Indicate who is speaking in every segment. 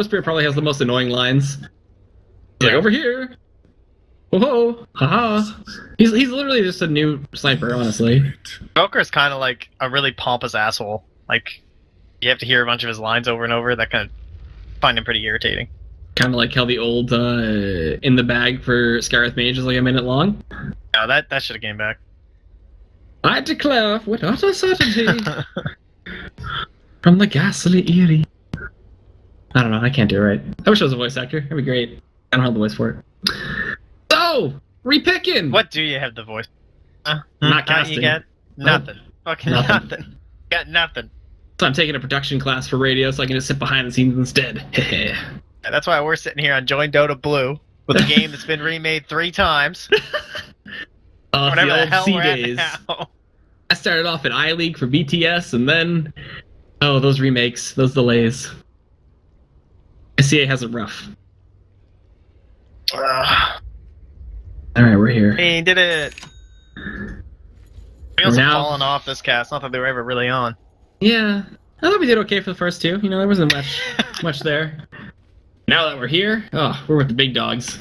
Speaker 1: Spirit probably has the most annoying lines. He's like, over here! Whoa! Haha! He's literally just a new sniper, honestly.
Speaker 2: Joker is kind of like a really pompous asshole. Like, you have to hear a bunch of his lines over and over. That kind of find him pretty irritating.
Speaker 1: Kind of like how the old in the bag for Scarith Mage is like a minute long.
Speaker 2: No, that should have came back.
Speaker 1: I declare with utter certainty from the ghastly eerie. I don't know, I can't do it right. I wish I was a voice actor. That'd be great. I don't have the voice for it. So, repicking!
Speaker 2: What do you have the voice?
Speaker 1: Not casting.
Speaker 2: You got nothing. Fucking nothing. Got nothing.
Speaker 1: So I'm taking a production class for radio so I can just sit behind the scenes instead.
Speaker 2: That's why we're sitting here on Join Dota Blue with a game that's been remade 3 times. Whatever the hell we're at now.
Speaker 1: I started off at iLeague for BTS and then... Oh, those remakes. Those delays. SCA has it rough. Alright, we're here.
Speaker 2: We did it! We also fallen off this cast, not that they were ever really on.
Speaker 1: Yeah, I thought we did okay for the first 2. You know, there wasn't much there. Now that we're here, we're with the big dogs.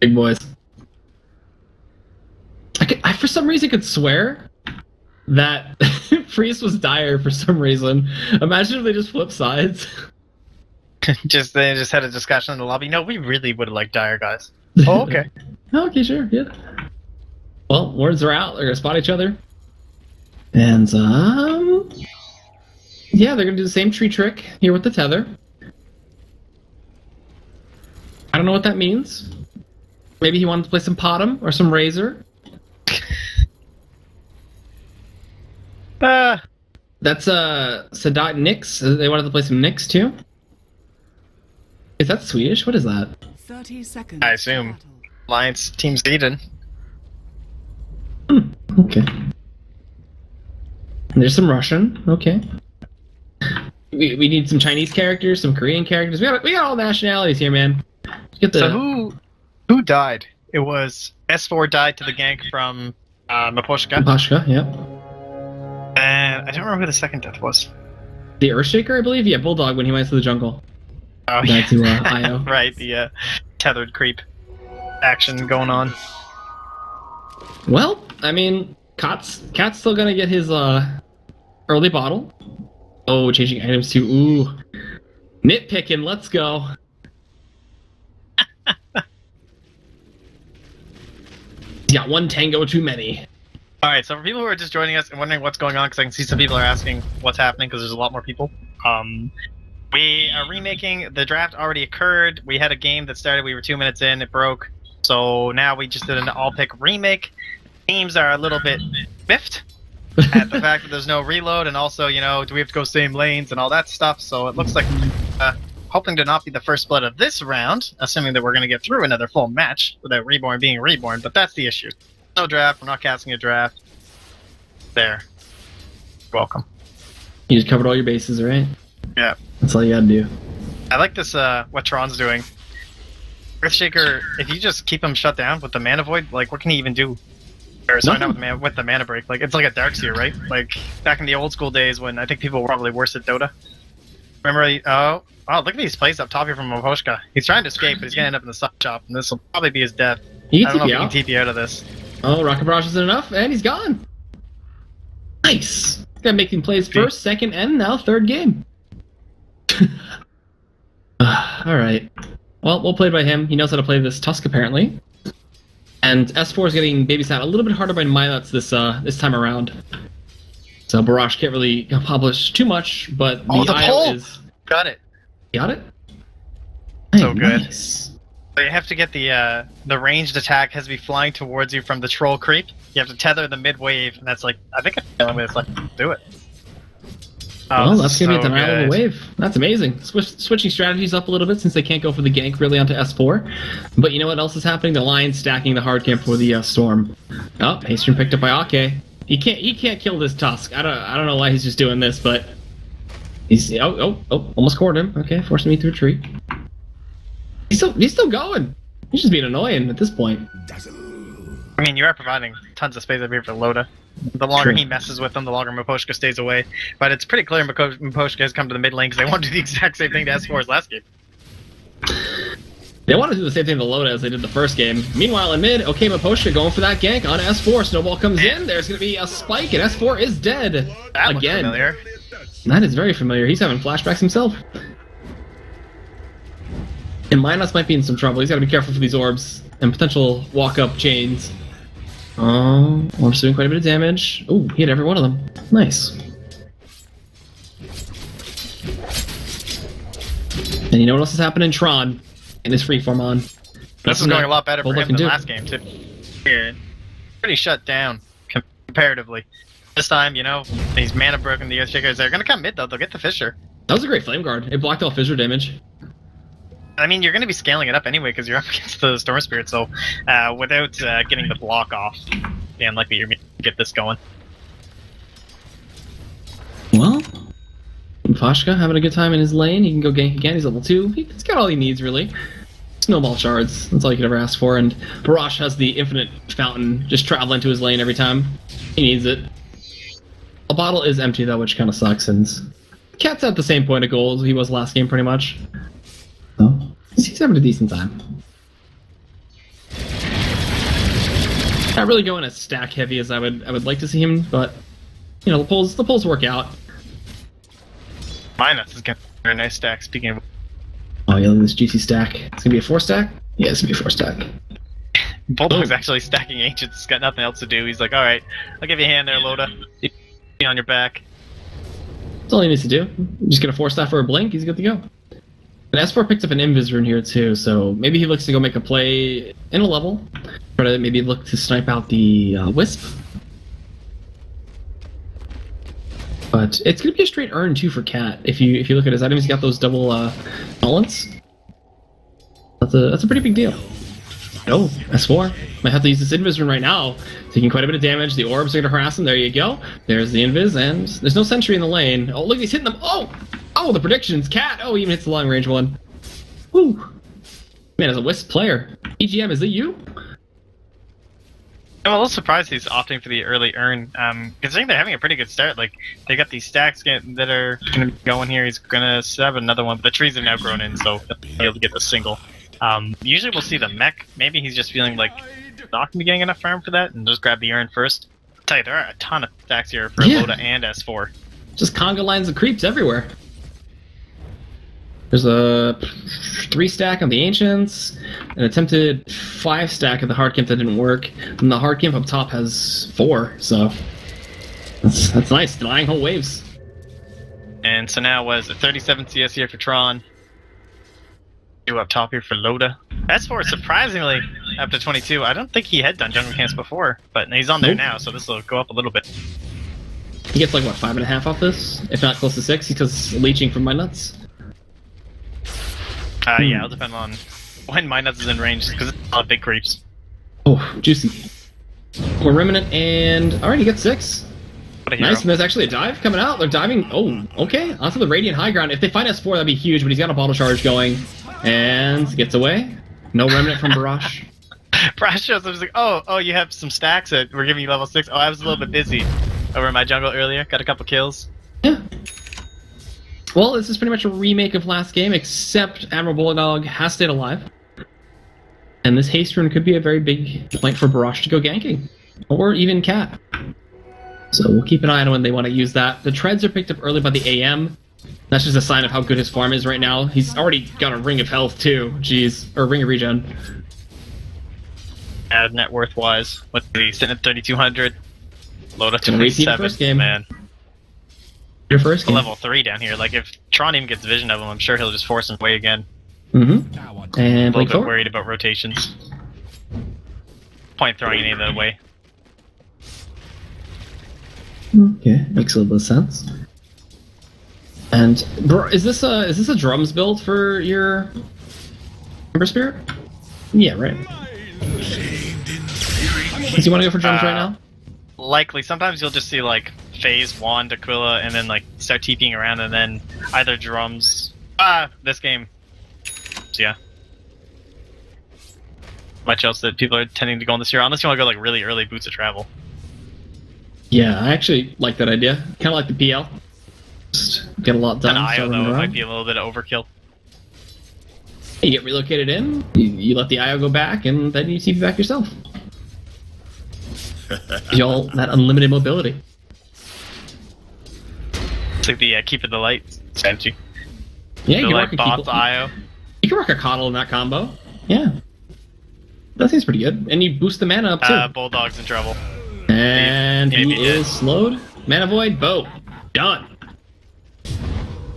Speaker 1: Big boys. I for some reason could swear that Priest was dire for some reason. Imagine if they just flipped sides.
Speaker 2: They just had a discussion in the lobby. No, we really would have liked dire, guys. Oh, okay.
Speaker 1: Okay, sure, yeah. Well, wards are out. They're gonna spot each other. And, yeah, they're gonna do the same tree trick here with the tether. I don't know what that means. Maybe he wanted to play some Potom or some Razor. That's, Sadat Nix. They wanted to play some Nix, too. Is that Swedish? What is that?
Speaker 3: 30 seconds.
Speaker 2: I assume. Alliance Team Sweden.
Speaker 1: Okay. And there's some Russian. Okay. We need some Chinese characters, some Korean characters. We got all nationalities here, man. Get the...
Speaker 2: So who died? It was S4 died to the gank from Maposhka.
Speaker 1: Maposhka, yep.
Speaker 2: And I don't remember who the second death was.
Speaker 1: The Earthshaker, I believe? Yeah, Bulldog when he went to the jungle.
Speaker 2: Oh, yeah.
Speaker 1: To IO.
Speaker 2: Right, the tethered creep action going on.
Speaker 1: Well, I mean, Cat's still gonna get his early bottle. Oh, changing items too. Ooh. Nitpicking, let's go. He's got one tango too many.
Speaker 2: Alright, so for people who are just joining us and wondering what's going on, because I can see some people are asking what's happening because there's a lot more people. We are remaking. The draft already occurred. We had a game that started. We were 2 minutes in. It broke. So now we just did an all-pick remake. Teams are a little bit biffed at the fact that there's no reload, and also, you know, do we have to go same lanes and all that stuff. So it looks like hoping to not be the first split of this round, assuming that we're going to get through another full match without Reborn being Reborn. But that's the issue. No draft. We're not casting a draft. There. Welcome.
Speaker 1: You just covered all your bases, right?
Speaker 2: Yeah.
Speaker 1: That's all you gotta do.
Speaker 2: I like this, what Tron's doing. Earthshaker, if you just keep him shut down with the mana void, like, what can he even do? Or, sorry, not with the mana break. Like, it's like a Darkseer, right? Like, back in the old school days when I think people were probably worse at Dota. Remember, oh, look at these plays up top here from Mohoshka. He's trying to escape, but he's gonna end up in the sub shop, and this will probably be his death. I don't know if he can TP out of this.
Speaker 1: Oh, Rocket Barrage isn't enough, and he's gone! Nice! Got making plays first, second, and now third game. Alright. Well played by him. He knows how to play this Tusk, apparently. And S4 is getting babysat a little bit harder by Milots this time around. So Barash can't really accomplish too much, but the IO is...
Speaker 2: Got it.
Speaker 1: Got it?
Speaker 2: So good.
Speaker 1: Nice.
Speaker 2: So you have to get the ranged attack has to be flying towards you from the troll creep. You have to tether the mid wave, and that's like, I think I'm feeling with like, do it.
Speaker 1: Well, that's going to be a denial of the wave. That's amazing. Switching strategies up a little bit since they can't go for the gank really onto S4. But you know what else is happening? The Lion's stacking the hard camp for the Storm. Oh, Haystrom picked up by Ake. He can't kill this Tusk. I don't know why he's just doing this, but he's almost cornered him. Okay, forcing me to retreat. He's still going. He's just being annoying at this point.
Speaker 2: I mean, you are providing tons of space up here for Loda. The longer he messes with them, the longer Maposhka stays away. But it's pretty clear Maposhka has come to the mid lane because they want to do the exact same thing to S4's last game.
Speaker 1: They want to do the same thing to Loda as they did the first game. Meanwhile, in mid, Okama Poshka going for that gank on S4. Snowball comes in. There's going to be a spike, and S4 is dead.
Speaker 2: That again. Looks familiar.
Speaker 1: That is very familiar. He's having flashbacks himself. And Minus might be in some trouble. He's got to be careful for these orbs and potential walk-up chains. Oh, orbs doing quite a bit of damage. Ooh, he hit every one of them. Nice. And you know what else is happening? Tron and his freeform on.
Speaker 2: This is going a lot better for him than last game, too. Pretty shut down, comparatively. This time, you know, these mana broken, the Earthshakers, they're going to come mid, though. They'll get the Fissure.
Speaker 1: That was a great Flame Guard. It blocked all Fissure damage.
Speaker 2: I mean, you're going to be scaling it up anyway, because you're up against the Storm Spirit, so without getting the block off, yeah, unlikely you're going to get this going.
Speaker 1: Well, Foshka having a good time in his lane. He can go gank again. He's level 2. He's got all he needs, really. Snowball shards. That's all you could ever ask for. And Barash has the infinite fountain just traveling to his lane every time. He needs it. A bottle is empty, though, which kind of sucks. And Cat's at the same point of goal as he was last game, pretty much. So, he's having a decent time. Not really going as stack heavy as I would like to see him, but you know, the pulls work out.
Speaker 2: Minus is getting a nice stack, speaking of...
Speaker 1: Oh yeah, look at this juicy stack. It's gonna be a 4-stack? Yeah, it's gonna be a 4-stack.
Speaker 2: Bulldog's actually stacking Ancients, he's got nothing else to do. He's like, alright, I'll give you a hand there, Loda. Be on your back.
Speaker 1: That's all he needs to do. Just get a 4-stack for a blink, he's good to go. And S4 picked up an Invis rune here too, so maybe he looks to go make a play in a level. Try to maybe look to snipe out the Wisp. But it's going to be a straight earn too for Cat. If you look at his items, he's got those double talents. That's a pretty big deal. Oh, S4 might have to use this Invis rune right now, taking quite a bit of damage. The orbs are going to harass him. There you go. There's the Invis, and there's no sentry in the lane. Oh, look, he's hitting them. Oh, the predictions. Cat. Oh, he even hits the long range one. Woo. Man, as a Wisp player, EGM, is it you?
Speaker 2: I'm a little surprised he's opting for the early earn, considering they're having a pretty good start. Like, they got these stacks that are going to be going here. He's going to have another one, but the trees have now grown in, so he'll be able to get the single. Usually we'll see the mech. Maybe he's just feeling like not going to be getting enough farm for that, and just grab the earn first. I'll tell you, there are a ton of stacks here for Loda and S4.
Speaker 1: Just conga lines of creeps everywhere. There's a 3-stack on the Ancients, an attempted 5-stack of the Hardcamp that didn't work, and the Hardcamp up top has 4, so that's nice, denying whole waves.
Speaker 2: And so now was it 37 CS here for Tron. 2 up top here for Loda. S4 surprisingly up to 22. I don't think he had done jungle camps before, but he's on there now, so this will go up a little bit.
Speaker 1: He gets like what, 5.5 off this, if not close to 6, because leeching from my nuts.
Speaker 2: Yeah, it'll depend on when my nuts is in range, because it's a lot of big creeps.
Speaker 1: Oh, juicy. We're Remnant, and alright, he gets 6. Nice, and there's actually a dive coming out. They're diving. Oh, okay. Onto the Radiant High Ground. If they find S4, that'd be huge, but he's got a bottle charge going. And gets away. No Remnant from Barash.
Speaker 2: Barash shows up, he's like, oh, you have some stacks that we're giving you level 6. Oh, I was a little bit busy over in my jungle earlier. Got a couple kills.
Speaker 1: Yeah. Well, this is pretty much a remake of last game, except Admiral Bulldog has stayed alive. And this haste rune could be a very big point for Barash to go ganking. Or even Cat. So we'll keep an eye on when they want to use that. The treads are picked up early by the AM. That's just a sign of how good his farm is right now. He's already got a Ring of Health too. Jeez. Or Ring of Regen.
Speaker 2: Net worth wise. What's he sitting at 3,200? Load up to
Speaker 1: 27. First game.
Speaker 2: Man.
Speaker 1: Your first game.
Speaker 2: Level 3 down here. Like if Tron even gets vision of him, I'm sure he'll just force him away again.
Speaker 1: Mm-hmm. And
Speaker 2: a little bit worried about rotations. Point throwing any of that away.
Speaker 1: Okay, makes a little bit of sense. And is this a drums build for your Ember Spirit? Yeah, right. Does you want to go for drums right now?
Speaker 2: Likely. Sometimes you'll just see like phase 1 Aquila and then like start TPing around and then either drums. This game. So yeah. Much else that people are tending to go on this year, unless you want to go like really early Boots of Travel.
Speaker 1: Yeah, I actually like that idea. Kind of like the PL. Just get a lot done.
Speaker 2: An IO though, it might be a little bit of overkill.
Speaker 1: You get relocated in, you let the IO go back, and then you TP back yourself. You all that unlimited mobility.
Speaker 2: It's like the keep it the light strategy.
Speaker 1: Yeah, you can
Speaker 2: like
Speaker 1: rock a
Speaker 2: IO.
Speaker 1: You can rock a coddle in that combo. Yeah. That seems pretty good. And you boost the mana up too.
Speaker 2: Bulldog's in trouble.
Speaker 1: And he is slowed. Mana Void, Boat. Done.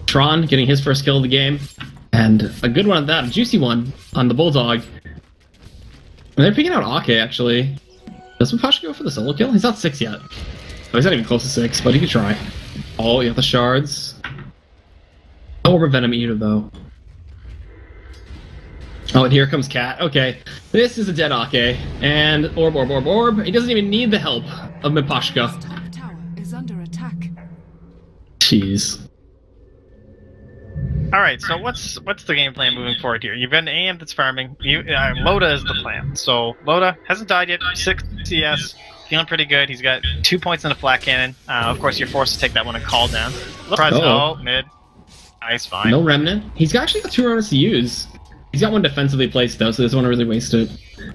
Speaker 1: Tron getting his first kill of the game. And a good one at that, a juicy one on the Bulldog. And they're picking out Ake, actually. Does Mipashka go for the solo kill? He's not 6 yet. Oh, he's not even close to 6, but he could try. Oh, you have the shards. No Orb of Venom either, though. Oh, and here comes Cat. Okay, this is a dead Ake. And Orb. He doesn't even need the help of Mipashka.
Speaker 3: Top tower is under attack.
Speaker 1: Jeez.
Speaker 2: Alright, so what's the game plan moving forward here? You've got an AM that's farming. Loda is the plan. So Loda hasn't died yet. 6 CS. Feeling pretty good. He's got 2 points in a flat cannon. Of course, you're forced to take that one and call down. Mid. Nice, fine.
Speaker 1: No Remnant. He's actually got 2 runners to use. He's got one defensively placed, though, so he doesn't want to really waste it,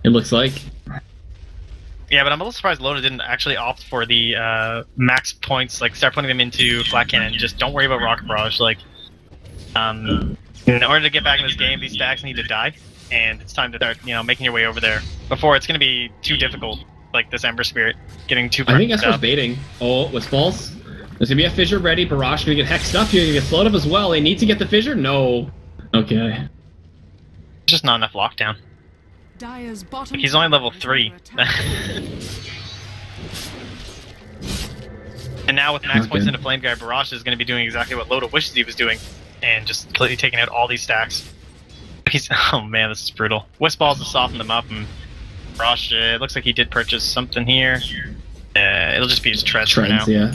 Speaker 1: it looks like.
Speaker 2: Yeah, but I'm a little surprised Loda didn't actually opt for the max points, like start putting them into flat cannon. Just don't worry about Rocket Barrage. Like, in order to get back in this game, these stacks need to die, and it's time to start, making your way over there before it's going to be too difficult. Like this Ember Spirit getting too.
Speaker 1: I think Esper's baiting. Oh, it was false. There's gonna be a fissure ready. Barrage gonna get hexed up. You're gonna get slowed up as well. They need to get the fissure. No. Okay.
Speaker 2: Just not enough lockdown. He's only level 3. And now with max points into Flame Guard, Barrage is going to be doing exactly what Loda wishes he was doing, and just completely taking out all these stacks. Oh man, this is brutal. Wisp Balls have softened them up, and Barrage, it looks like he did purchase something here. It'll just be his Treads for now.
Speaker 1: Yeah.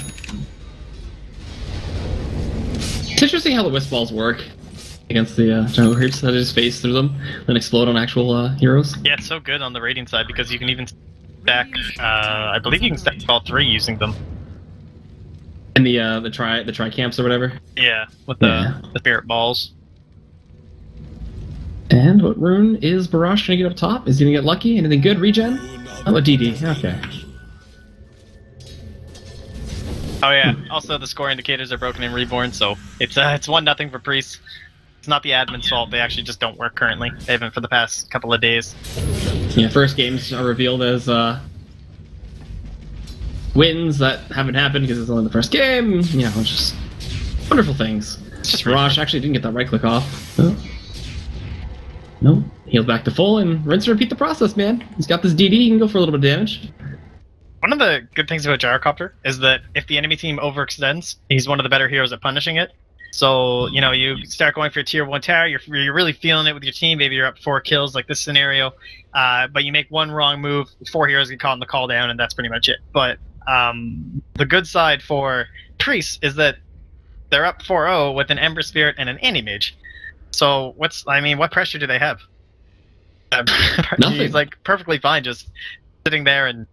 Speaker 1: It's interesting how the Wisp Balls work against the jungle creeps, that just phase through them, then explode on actual heroes.
Speaker 2: Yeah, it's so good on the raiding side because you can even stack, I believe you can stack all 3 using them.
Speaker 1: And the tri camps or whatever?
Speaker 2: Yeah, with the spirit balls.
Speaker 1: And what rune is Barrage gonna get up top? Is he gonna get lucky? Anything good? Regen? Oh, a DD. Okay.
Speaker 2: Oh yeah. Also, the score indicators are broken in Reborn, so it's 1-0 for Priest. It's not the admin's fault. They actually just don't work currently. They haven't for the past couple of days.
Speaker 1: Yeah, first games are revealed as wins that haven't happened because it's only the first game. Just wonderful things.
Speaker 2: It's just
Speaker 1: Barrage actually didn't get that right click off. Oh. No, heals back to full and rinse and repeat the process, man. He's got this DD, he can go for a little bit of damage.
Speaker 2: One of the good things about Gyrocopter is that if the enemy team overextends, he's one of the better heroes at punishing it. So, you start going for your tier 1 tower, you're really feeling it with your team, maybe you're up 4 kills like this scenario, but you make one wrong move, 4 heroes get caught in the call down, and that's pretty much it. But the good side for Priests is that they're up 4-0 with an Ember Spirit and an Anti-Mage. So what pressure do they have?
Speaker 1: Nothing.
Speaker 2: He's like perfectly fine just sitting there and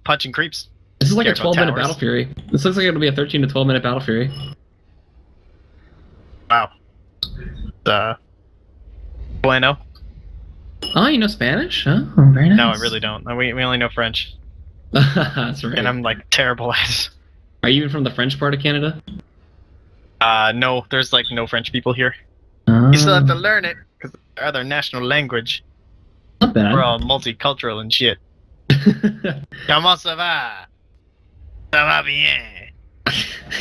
Speaker 2: punching creeps.
Speaker 1: This is like a 12-minute Battle Fury. This looks like it'll be a 13 to 12-minute Battle Fury.
Speaker 2: Wow. Bueno.
Speaker 1: Oh, you know Spanish? Oh, very nice.
Speaker 2: No, I really don't. We only know French.
Speaker 1: That's right.
Speaker 2: And I'm like terrible at it.
Speaker 1: Are you even from the French part of Canada?
Speaker 2: No, there's like no French people here. You still have to learn it, because they're their national language.
Speaker 1: Not bad.
Speaker 2: We're all multicultural and shit. Comment ça va? Ça va bien.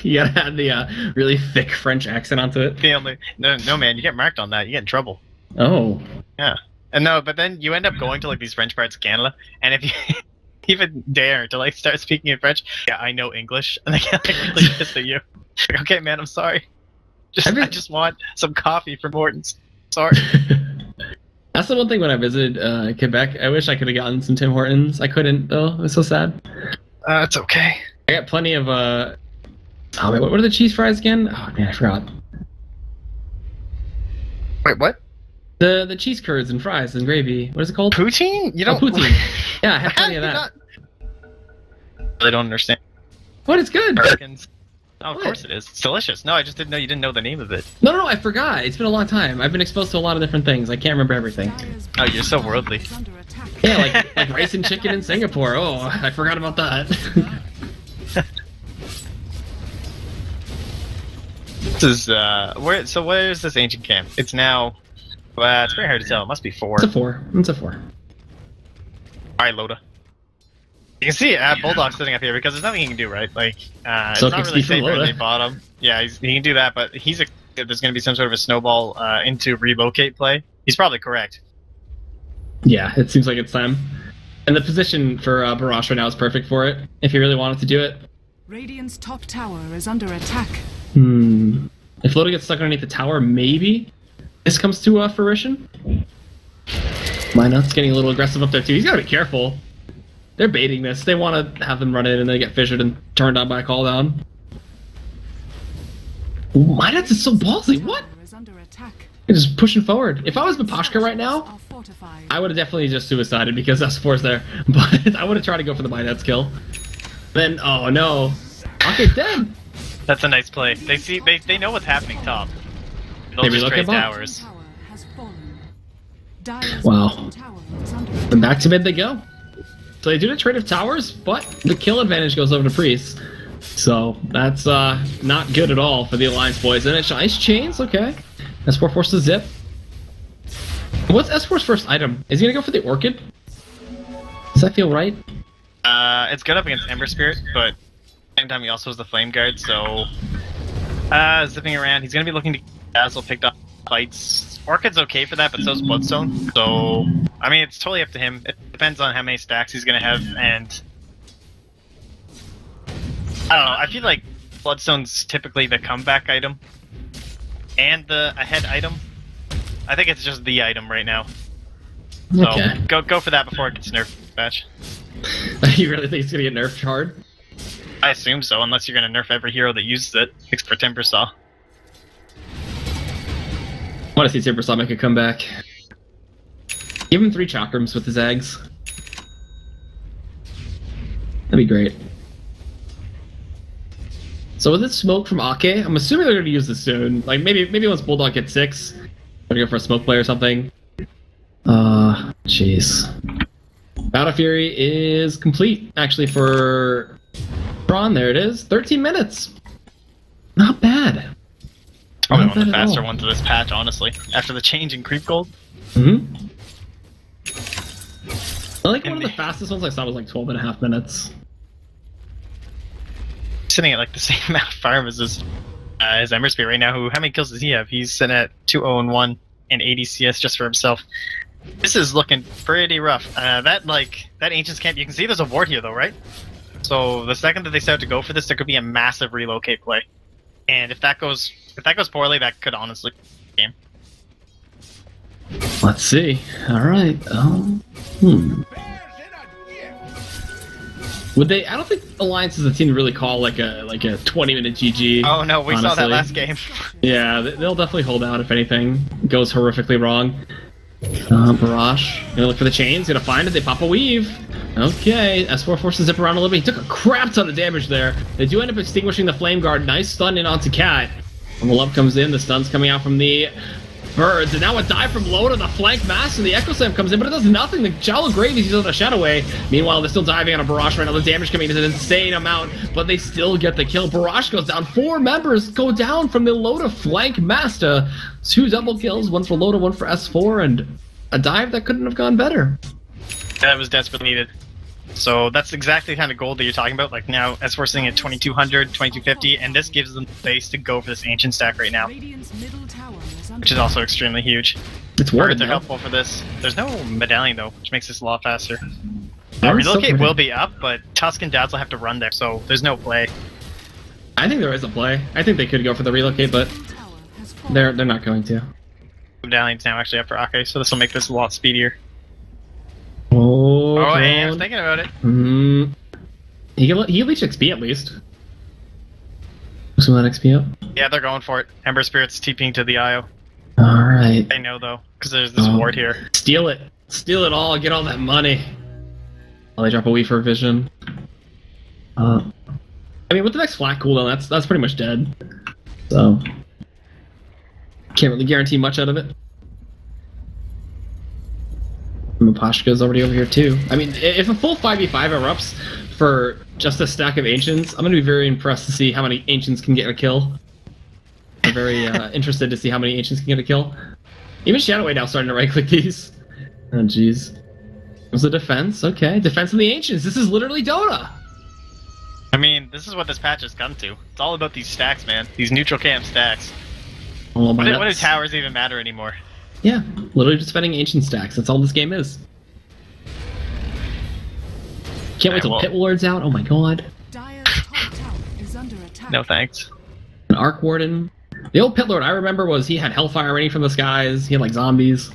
Speaker 1: You gotta add the really thick French accent onto it.
Speaker 2: No man, you get marked on that, you get in trouble.
Speaker 1: Oh.
Speaker 2: Yeah. And no, but then you end up going to like these French parts of Canada, and if you even dare to like start speaking in French, yeah, I know English, and they get like really pissed at you. Like, okay, man, I'm sorry. I just want some coffee from Hortons. Sorry.
Speaker 1: That's the one thing when I visited Quebec. I wish I could have gotten some Tim Hortons. I couldn't, though. It was so sad.
Speaker 2: It's okay.
Speaker 1: I got plenty of, oh, wait, what are the cheese fries again? Oh, man, I forgot.
Speaker 2: Wait, what?
Speaker 1: The cheese curds and fries and gravy. What is it called?
Speaker 2: Poutine? You don't...
Speaker 1: poutine. Yeah, I have plenty of that.
Speaker 2: They don't understand.
Speaker 1: What? It's good.
Speaker 2: Americans. Oh, of course it is. It's delicious. No, I just didn't know you didn't know the name of it.
Speaker 1: No, I forgot. It's been a long time. I've been exposed to a lot of different things. I can't remember everything.
Speaker 2: Oh, you're so worldly.
Speaker 1: Yeah, like rice and chicken in Singapore. Oh, I forgot about that.
Speaker 2: This is where? So where's this ancient camp? It's now. It's very hard to tell. It must be 4.
Speaker 1: It's a 4. It's a 4.
Speaker 2: All right, Loda. You can see Bulldog sitting up here because there's nothing he can do, right? Like, it's not really safe where they bottom. Yeah, he can do that, but there's going to be some sort of a snowball into relocate play. He's probably correct.
Speaker 1: Yeah, it seems like it's time. And the position for Barash right now is perfect for it, if he really wanted to do it.
Speaker 3: Radiant's top tower is under attack.
Speaker 1: If Loda gets stuck underneath the tower, maybe this comes to fruition. Minot's getting a little aggressive up there too. He's got to be careful. They're baiting this. They want to have them run in and then get fissured and turned on by a call down. Minot's is so ballsy. What? They're just pushing forward. If I was Bapashka right now, I would have definitely just suicided because S4's there. But I would have tried to go for the Minot's kill. Then, oh no. Okay, dead.
Speaker 2: That's a nice play. They know what's happening top. They'll just trade towers.
Speaker 1: Wow. And back to mid they go. So they do the trade of towers, but the kill advantage goes over to PRIES. So that's not good at all for the Alliance boys. And it's Ice Chains, okay. S4 forces Zip. What's S4's first item? Is he gonna go for the Orchid? Does that feel right?
Speaker 2: It's good up against Ember Spirit, but at the same time he also has the Flame Guard, so zipping around. He's gonna be looking to Dazzle picked up fights. Orchid's okay for that, but so's Bloodstone. So, I mean, it's totally up to him. It depends on how many stacks he's gonna have, and I don't know. I feel like Bloodstone's typically the comeback item and the ahead item. I think it's just the item right now. So
Speaker 1: okay.
Speaker 2: Go for that before it gets nerfed, Batch.
Speaker 1: You really think it's gonna get nerfed hard?
Speaker 2: I assume so, unless you're gonna nerf every hero that uses it, except for Timbersaw.
Speaker 1: I want to see Timbersaw make a comeback. Give him 3 chakrams with his eggs. That'd be great. So with this smoke from Ake, I'm assuming they're going to use this soon. Like maybe once Bulldog gets 6, they're going to go for a smoke play or something. Jeez. Battle Fury is complete, actually, for Braun. There it is. 13 minutes. Not bad.
Speaker 2: Probably one of the faster ones of this patch, honestly. After the change in creep gold.
Speaker 1: I think one of the fastest ones I saw was like 12.5 minutes.
Speaker 2: Sitting at like the same amount of farm as his Ember Spirit right now. How many kills does he have? He's sitting at 2-0-1 and 80 CS just for himself. This is looking pretty rough. That Ancients camp, you can see there's a ward here though, right? So the second that they start to go for this, there could be a massive relocate play. And if that goes poorly, that could honestly be the game.
Speaker 1: Let's see. All right. Would they? I don't think Alliance as a team really call like a 20-minute GG.
Speaker 2: Oh no, we saw that last game.
Speaker 1: Yeah, they'll definitely hold out if anything goes horrifically wrong. Barash gonna look for the chains. Gonna find it. They pop a weave. Okay, S4 forces Zip around a little bit. He took a crap ton of damage there. They do end up extinguishing the Flame Guard. Nice stun in onto Cat. When the love comes in, the stun's coming out from the birds. And now a dive from Loda, the flank mass, and the Echo Slam comes in, but it does nothing. The Shallow Grave is on a Shadow Wave. Meanwhile, they're still diving on a Barash right now. The damage coming in is an insane amount, but they still get the kill. Barash goes down. 4 members go down from the Loda flank master. 2 double kills, one for Loda, one for S4, and a dive that couldn't have gone better.
Speaker 2: That was desperately needed. So that's exactly the kind of gold that you're talking about. Like now, S4 sitting at 2200, 2250, and this gives them space to go for this ancient stack right now, which is also extremely huge.
Speaker 1: It's worth it.
Speaker 2: They're helpful for this. There's no medallion though, which makes this a lot faster. Relocate will be up, but Tusk and Dazzle have to run there, so there's no play.
Speaker 1: I think there is a play. I think they could go for the relocate, but they're not going to.
Speaker 2: Medallion's now actually up for Ake, so this will make this a lot speedier.
Speaker 1: Oh,
Speaker 2: hey, I was thinking about it.
Speaker 1: He can reach XP at least. Some of that XP up.
Speaker 2: Yeah, they're going for it. Ember Spirit's TPing to the IO.
Speaker 1: Alright.
Speaker 2: They know though, because there's this ward here.
Speaker 1: Steal it. Steal it all, get all that money. Oh, they drop a Weave for Vision. I mean, with the next flat cooldown, that's pretty much dead. So can't really guarantee much out of it. Mapashka's already over here too. I mean, if a full 5v5 erupts for just a stack of Ancients, I'm going to be very impressed to see how many Ancients can get a kill. I'm very interested to see how many Ancients can get a kill. Even Shadowway now starting to right-click these. Oh, jeez. Was the defense? Okay, defense of the Ancients. This is literally Dota!
Speaker 2: I mean, this is what this patch has come to. It's all about these stacks, man. These neutral cam stacks.
Speaker 1: Oh,
Speaker 2: what do towers even matter anymore?
Speaker 1: Yeah, literally just defending Ancient stacks. That's all this game is. Can't wait till Pit Lord's out. Oh my god.
Speaker 3: Dire's top tower is under attack.
Speaker 2: No thanks.
Speaker 1: An Arc Warden. The old Pit Lord I remember was he had Hellfire raining from the skies. He had like zombies.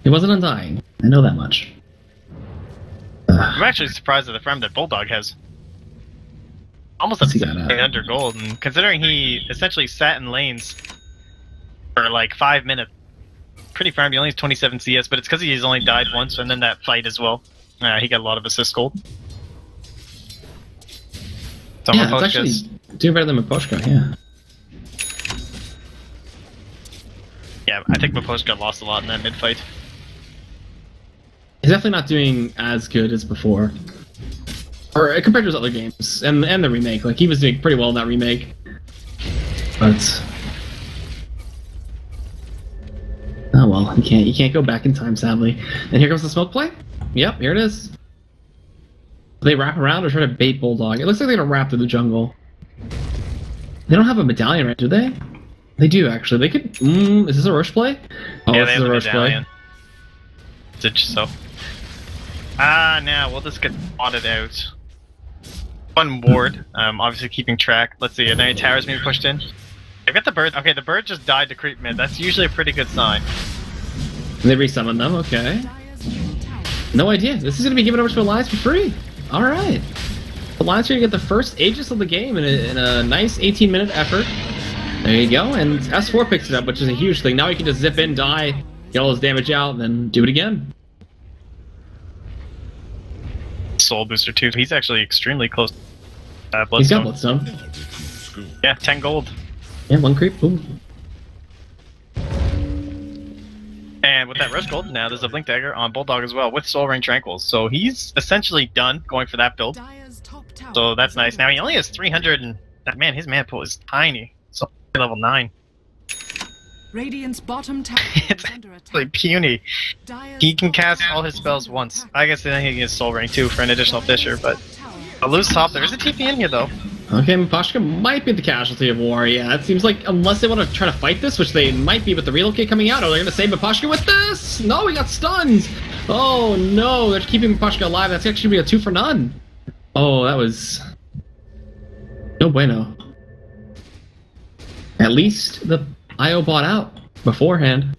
Speaker 1: He wasn't undying. I know that much.
Speaker 2: I'm actually surprised at the frame that Bulldog has. Almost up to under gold, and considering he essentially sat in lanes for like 5 minutes, pretty firm. He only has 27 CS, but it's because he's only died once, and then that fight as well. He got a lot of assist gold. So
Speaker 1: yeah, it's actually doing better than Maposhka, yeah.
Speaker 2: Yeah, I think Maposhka lost a lot in that mid fight.
Speaker 1: He's definitely not doing as good as before. Or compared to his other games. And the remake. Like, he was doing pretty well in that remake. But oh well, you can't go back in time, sadly. And here comes the smoke play? Yep, here it is. Do they wrap around or try to bait Bulldog? It looks like they're gonna wrap through the jungle. They don't have a medallion, right? Do they? They do, actually. They could. Is this a rush play? Oh,
Speaker 2: yeah,
Speaker 1: this is a rush play.
Speaker 2: So. Now we'll just get spotted out. One ward, obviously keeping track. Let's see, are there any towers being pushed in? They've got the bird. Okay, the bird just died to creep mid. That's usually a pretty good sign.
Speaker 1: They resummoned them, okay. No idea. This is going to be given over to Alliance for free. Alright. Alliance are going to get the first Aegis of the game in a nice 18-minute effort. There you go, and S4 picks it up, which is a huge thing. Now he can just zip in, die, get all his damage out, and then do it again.
Speaker 2: Soul booster too. He's actually extremely close. Bloodstone.
Speaker 1: He's got Bloodstone.
Speaker 2: Yeah, 10 gold.
Speaker 1: Yeah, 1 creep. Boom.
Speaker 2: And with that rush gold, now there's a Blink Dagger on Bulldog as well with Soul Ring Tranquils. So he's essentially done going for that build. So that's nice. Now he only has 300 and man, his mana pool is tiny. So level 9.
Speaker 3: Radiant's bottom tower
Speaker 2: it's actually puny. He can cast all his spells once. I guess then he can get Soul Ring too for an additional Fisher, but a loose top. There is a TP in here though.
Speaker 1: Okay, Mapashka might be the casualty of war. Yeah, it seems like unless they want to try to fight this, which they might be with the relocate coming out, are they going to save Mapashka with this? No, he got stunned. Oh no, they're keeping Mapashka alive. That's actually going to be a 2 for none. Oh, that was no bueno. At least the IO bought out beforehand.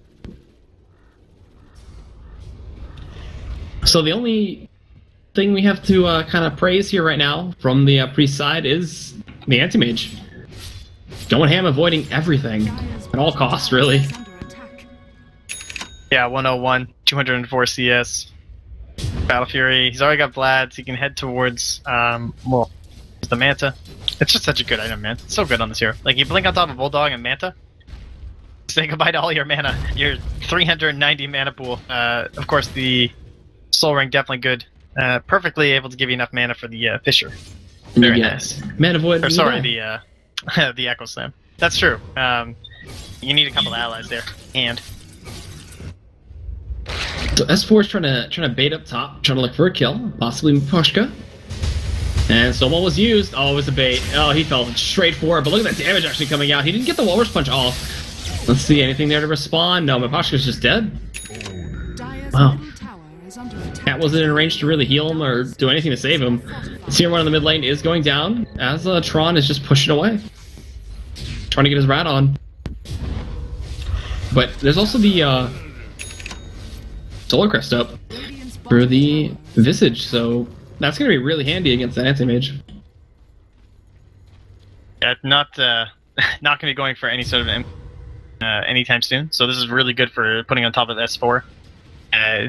Speaker 1: So the only thing we have to kind of praise here right now from the priest side is the anti-mage. Going ham, avoiding everything at all costs, really.
Speaker 2: Yeah, 101, 204 CS. Battle Fury. He's already got Vlad's. He can head towards well, the Manta. It's just such a good item, man. It's so good on this hero. Like, you blink on top of Bulldog and Manta, say goodbye to all your mana. Your 390 mana pool. Of course, the Soul Ring definitely good. Perfectly able to give you enough mana for the Fisher. Very nice.
Speaker 1: Mana Void.
Speaker 2: Or sorry, the the Echo Slam. That's true. You need a couple of allies there. And
Speaker 1: so S4 is trying to bait up top, trying to look for a kill, possibly Mapashka. And Snowball was used. Oh, it was a bait. Oh, he fell straight for it. But look at that damage actually coming out. He didn't get the Walrus Punch off. Let's see, anything there to respond? No, Mapashka's just dead. Wow. Cat wasn't in range to really heal him or do anything to save him. Tier 1 in the mid lane is going down as Tron is just pushing away. Trying to get his rat on. But there's also the Solar Crest up for the Visage, so that's going to be really handy against that anti-mage.
Speaker 2: Yeah, not going to be going for any sort of anytime soon, so this is really good for putting on top of S4.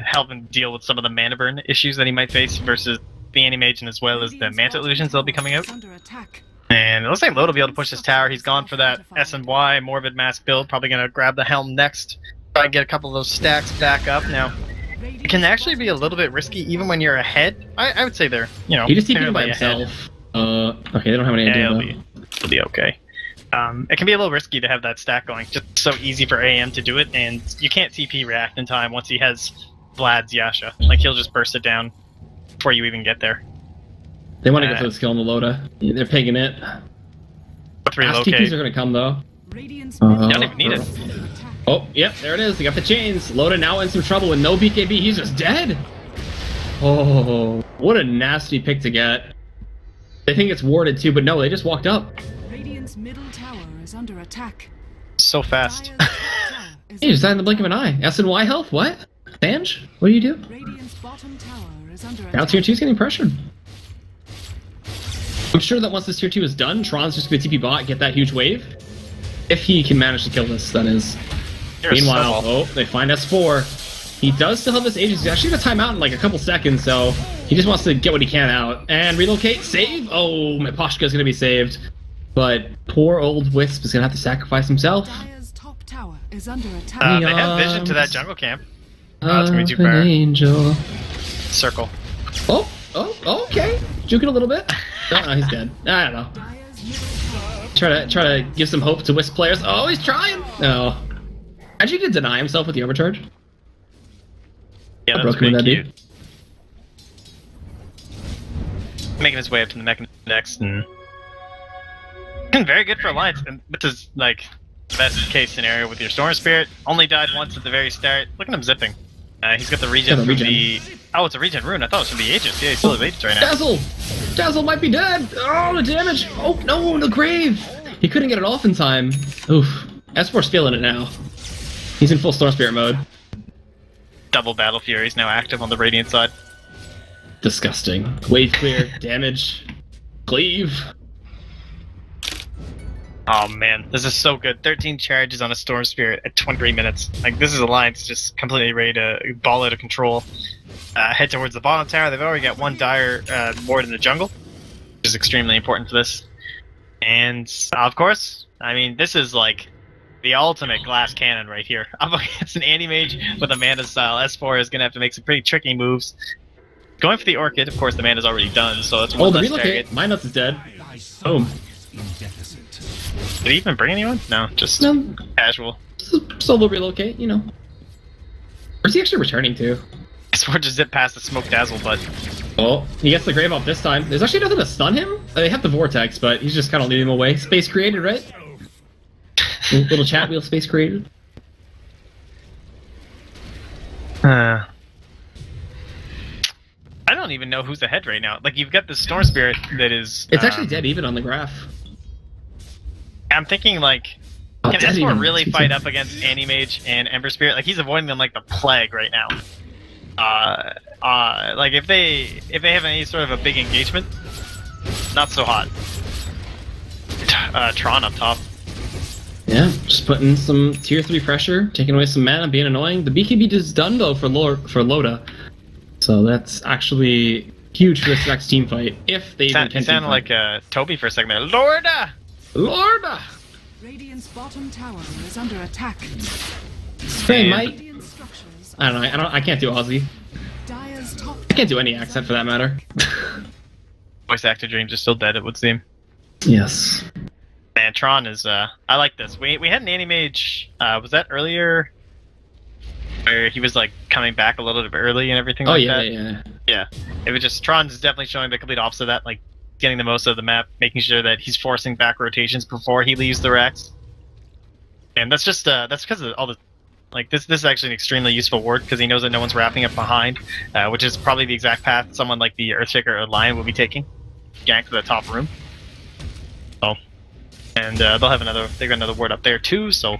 Speaker 2: Helping deal with some of the mana burn issues that he might face versus the Anti-Mage and as well as the Manta Illusions that'll be coming out.
Speaker 3: Under attack.
Speaker 2: And it looks like Loda will be able to push this tower. He's gone for that S&Y Morbid Mask build. Probably going to grab the Helm next. Try and get a couple of those stacks back up. Now, it can actually be a little bit risky even when you're ahead. I would say they're, you know,
Speaker 1: he just TP'd by himself. Okay, they don't have any idea.
Speaker 2: It'll be okay. It can be a little risky to have that stack going. Just so easy for AM to do it, and you can't TP react in time once he has Vlad's Yasha. Like, he'll just burst it down before you even get there.
Speaker 1: They want to get for the skill on the Loda. They're pegging it. Fast TPs are going to come, though.
Speaker 2: You don't even need it.
Speaker 1: Oh, yep, there it is. They got the chains. Loda now in some trouble with no BKB. He's just dead. Oh, what a nasty pick to get. They think it's warded, too, but no, they just walked up.
Speaker 3: Radiant's middle tower is under attack.
Speaker 2: So fast.
Speaker 1: Hey, you just died in the blink of an eye. S&Y health? What? Sanj? What do you do?
Speaker 3: Radiant's bottom tower is under attack.
Speaker 1: Now tier 2's getting pressured. I'm sure that once this tier 2 is done, Tron's just going to TP bot, get that huge wave. If he can manage to kill this, that is. Meanwhile, oh, they find S4. He does still have this Aegis. He's actually going to time out in like a couple seconds, so he just wants to get what he can out. And relocate, save! Oh, my Poshka is going to be saved. But poor old Wisp is going to have to sacrifice himself.
Speaker 3: Dire's top tower is under attack.
Speaker 2: They have vision to that jungle camp. It's going to be too far.
Speaker 1: Angel.
Speaker 2: Circle.
Speaker 1: Oh, okay. Juking a little bit. Oh, no, he's dead. I don't know. Try to give some hope to Wisp players. Oh, he's trying! No. Actually, he did deny himself with the overcharge.
Speaker 2: Yeah, that's pretty cute. Making his way up to the mech next, and very good for Alliance, and which is like the best case scenario with your Storm Spirit. Only died once at the very start. Look at him zipping. He's got the regen from the... Oh, it's a regen rune. I thought it was from the Aegis. Yeah, he still has Aegis right now.
Speaker 1: Dazzle might be dead! Oh, the damage! Oh, no, the grave! He couldn't get it off in time. Oof. S4's feeling it now. He's in full Storm Spirit mode.
Speaker 2: Double Battle Furies now active on the Radiant side.
Speaker 1: Disgusting. Wave clear, damage, cleave.
Speaker 2: Oh man, this is so good. 13 charges on a Storm Spirit at 23 minutes. Like, this is Alliance just completely ready to ball out of control. Head towards the bottom tower. They've already got one Dire ward in the jungle, which is extremely important for this. And, of course, I mean, this is like the ultimate glass cannon right here. Up against an Anti-Mage with a Mana style. S4 is going to have to make some pretty tricky moves. Going for the Orchid, of course, the Mana's already done, so that's one less target.
Speaker 1: My nuts is dead. Boom.
Speaker 2: Did he even bring anyone? No, just casual.
Speaker 1: Solo relocate, you know. Where's he actually returning to?
Speaker 2: S4 just zipped past the smoke dazzle, but...
Speaker 1: Oh, he gets the grave up this time. There's actually nothing to stun him. They have the vortex, but he's just kind of leading him away. Space created, right? Little chat wheel space created.
Speaker 2: I don't even know who's ahead right now. Like, you've got the Storm Spirit that is...
Speaker 1: It's actually dead even on the graph.
Speaker 2: I'm thinking, like, can S4 really fight up against Anti-Mage and Ember Spirit? Like, he's avoiding them like the plague right now. Like, if they have any sort of a big engagement, not so hot. Tron up top.
Speaker 1: Yeah, just putting some tier 3 pressure, taking away some mana, being annoying. The BKB is done, though, for Loda. So that's actually huge for this next team fight, if they even can.
Speaker 2: You sounded like Toby for a second there. Lorda!
Speaker 1: Lorda!
Speaker 3: Radiant's bottom tower is under attack.
Speaker 1: Hey, Mike. I don't know. I can't do Aussie. I can't do any accent for that matter.
Speaker 2: Voice actor dreams are still dead, it would seem.
Speaker 1: Yes.
Speaker 2: Man, Tron is. I like this. We had an Anti-Mage. Was that earlier? Where he was like coming back a little bit early and everything like that. Yeah. It was just Tron's is definitely showing the complete opposite of that, like getting the most of the map, making sure that he's forcing back rotations before he leaves the Rex. And that's just that's because of all the like this is actually an extremely useful ward because he knows that no one's wrapping up behind, which is probably the exact path someone like the Earthshaker or Lion will be taking. Gank to the top room. So, and they'll have they got another ward up there too. So,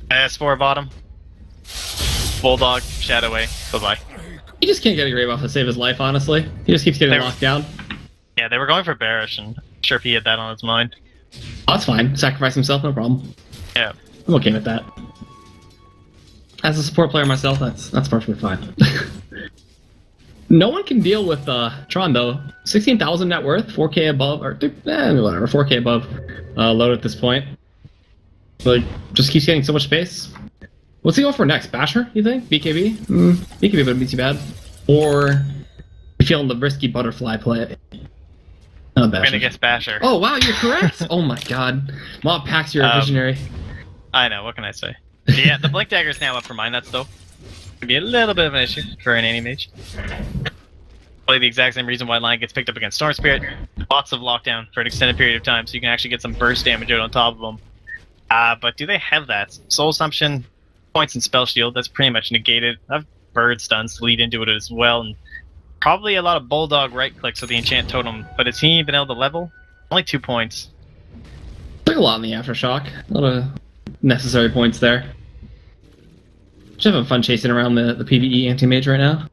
Speaker 2: S4 bottom. Bulldog, Shadow Way, bye-bye.
Speaker 1: He just can't get a grave off to save his life, honestly. He just keeps getting locked down.
Speaker 2: Yeah, they were going for Barish, and I'm sure if he had that on his mind.
Speaker 1: Oh, that's fine. Sacrifice himself, no problem.
Speaker 2: Yeah.
Speaker 1: I'm okay with that. As a support player myself, that's perfectly fine. No one can deal with Tron though. 16,000 net worth, 4K above, or whatever, 4K above load at this point. Like, just keeps getting so much space. What's he go for next? Basher, you think? BKB? BKB wouldn't be too bad. Or you feeling the risky butterfly play?
Speaker 2: I'm gonna guess Basher.
Speaker 1: Oh wow, you're correct! Oh my god. Mob Pax, you're a visionary.
Speaker 2: I know, what can I say? Yeah, the Blink Dagger's now up for mine, that's though. Could be a little bit of an issue for an anti-mage. Probably the exact same reason why Lion gets picked up against Storm Spirit. Lots of lockdown for an extended period of time, so you can actually get some burst damage out on top of them. But do they have that? Soul Assumption, points, and Spell Shield, that's pretty much negated. I have Bird Stuns to lead into it as well, and probably a lot of Bulldog right-clicks with the Enchant Totem, but has he been able to level? Only 2 points.
Speaker 1: Took a lot in the Aftershock. A lot of necessary points there. Just having fun chasing around the PvE anti-mage right now.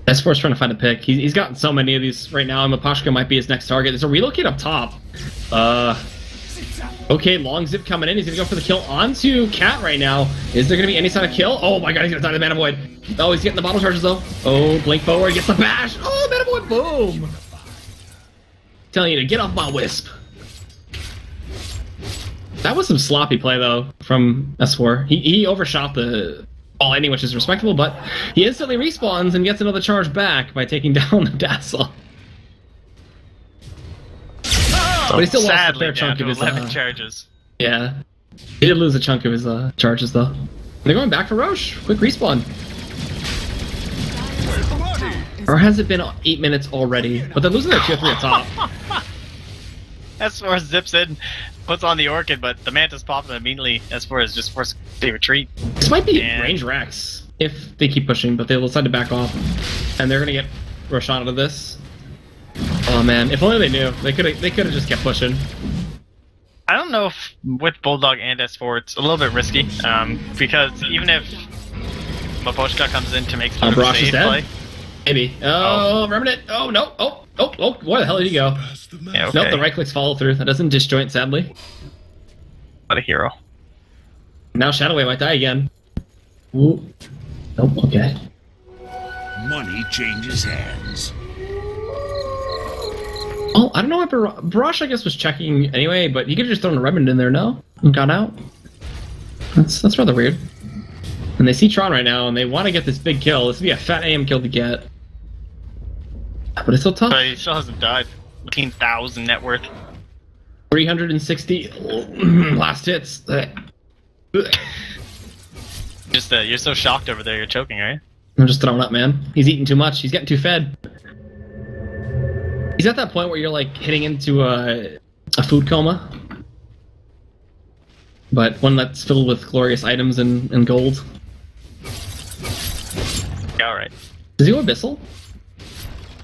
Speaker 1: S4's trying to find a pick. He's gotten so many of these right now, and Mapashka might be his next target. There's a relocate up top. Okay, long zip coming in. He's gonna go for the kill onto Cat right now. Is there gonna be any sign of kill? Oh my god, he's gonna die to Mana Void. Oh, he's getting the bottle charges though. Oh, blink forward, gets the bash. Oh, Mana Void, boom! Telling you to get off my wisp. That was some sloppy play though from S4. He overshot the ball ending, which is respectable, but he instantly respawns and gets another charge back by taking down the Dazzle. But he still lost a fair chunk of his
Speaker 2: 11 charges.
Speaker 1: Yeah. He did lose a chunk of his charges though. They're going back for Roche. Quick respawn. Or has it been 8 minutes already? But they're losing their tier 3 at top.
Speaker 2: S4 zips in, puts on the Orchid, but the Mantis pops and immediately S4 is just forced to retreat.
Speaker 1: This might be range Rex if they keep pushing, but they'll decide to back off. And they're gonna get Roshan out of this. Oh man, if only they knew. They could have just kept pushing.
Speaker 2: I don't know if with Bulldog and S4 it's a little bit risky, because even if Mapochka comes in to make some sort of a save play.
Speaker 1: Maybe. Oh, Remnant! Oh no! Oh, where the hell did he go?
Speaker 2: Yeah, okay.
Speaker 1: Nope, the right clicks follow through. That doesn't disjoint, sadly.
Speaker 2: What a hero.
Speaker 1: Now Shadowway might die again. Ooh. Nope, okay.
Speaker 4: Money changes hands.
Speaker 1: Oh, I don't know what Barash, I guess, was checking anyway, but he could have just thrown a Remnant in there, no? And gone out. That's rather weird. And they see Tron right now, and they want to get this big kill. This would be a fat AM kill to get. But it's still tough.
Speaker 2: But he still hasn't died. 15,000 net worth.
Speaker 1: 360 last hits.
Speaker 2: Just you're so shocked over there, you're choking, right?
Speaker 1: I'm just throwing up, man. He's eating too much. He's getting too fed. He's at that point where you're like hitting into a food coma. But one that's filled with glorious items and gold.
Speaker 2: Yeah, alright.
Speaker 1: Does he go Abyssal?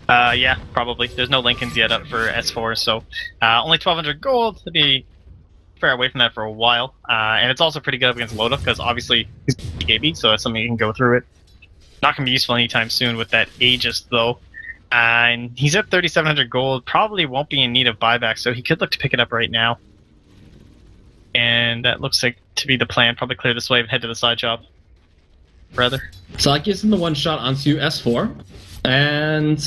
Speaker 2: Yeah, probably. There's no Lincolns yet up for S4, so only 1,200 gold. To be fair away from that for a while. And it's also pretty good up against Loda, because obviously he's PKB, so that's something you can go through it. Not going to be useful anytime soon with that Aegis, though. And he's at 3,700 gold, probably won't be in need of buyback, so he could look to pick it up right now. And that looks like to be the plan. Probably clear this wave and head to the side shop. Rather.
Speaker 1: So that gives him the one shot onto S4. And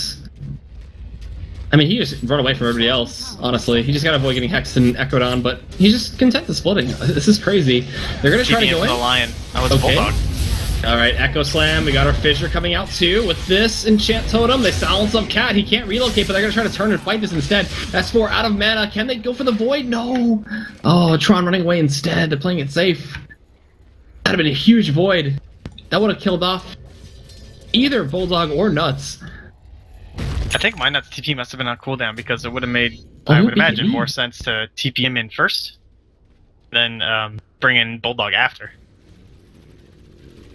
Speaker 1: I mean, he just run away from everybody else, honestly. He just gotta avoid getting hexed and echoed on, but he's just content to splitting. This is crazy. They're gonna try to go in.
Speaker 2: The Lion. That was okay. Bulldog.
Speaker 1: Alright, Echo Slam. We got our Fissure coming out too. With this Enchant Totem, they silence up Cat. He can't relocate, but they're gonna try to turn and fight this instead. S4 out of mana. Can they go for the Void? No! Oh, Tron running away instead. They're playing it safe. That'd have been a huge Void. That would have killed off either Bulldog or Nuts.
Speaker 2: I think my Nuts TP must have been on cooldown because it would have made, I would imagine, more sense to TP him in first than bring in Bulldog after.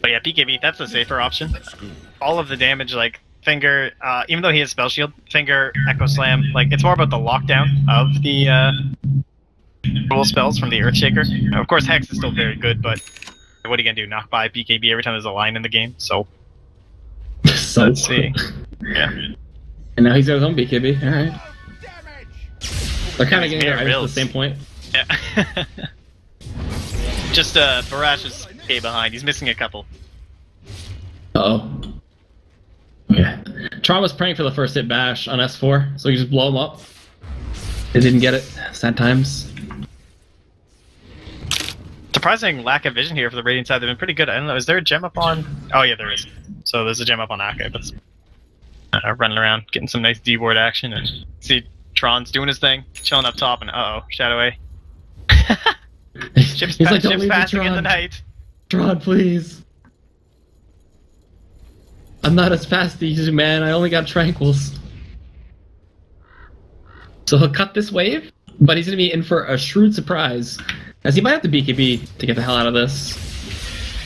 Speaker 2: But yeah, BKB, that's a safer option. All of the damage, like Finger, even though he has Spell Shield, Finger, Echo Slam, like it's more about the lockdown of the dual spells from the Earthshaker. Of course, Hex is still very good, but what are you gonna do? Knock by BKB every time there's a line in the game? So let's see. Yeah.
Speaker 1: And now he's got his own BKB. All right. They're kind of getting their items at the same point.
Speaker 2: Yeah. Just Barash is behind. He's missing a couple.
Speaker 1: Uh-oh. Okay. Tron was praying for the first hit bash on S4, so he just blow him up. They didn't get it. Sad times.
Speaker 2: Surprising lack of vision here for the Radiant side. They've been pretty good. I don't know, is there a gem up on... Oh yeah, there is. So there's a gem up on Ake, but running around, getting some nice D-ward action, and see Tron's doing his thing, chilling up top, and uh-oh, Shadow A. Ships passing in the night.
Speaker 1: Tron, please. I'm not as fast as you, man. I only got tranquils. So he'll cut this wave, but he's going to be in for a shrewd surprise, as he might have to BKB to get the hell out of this.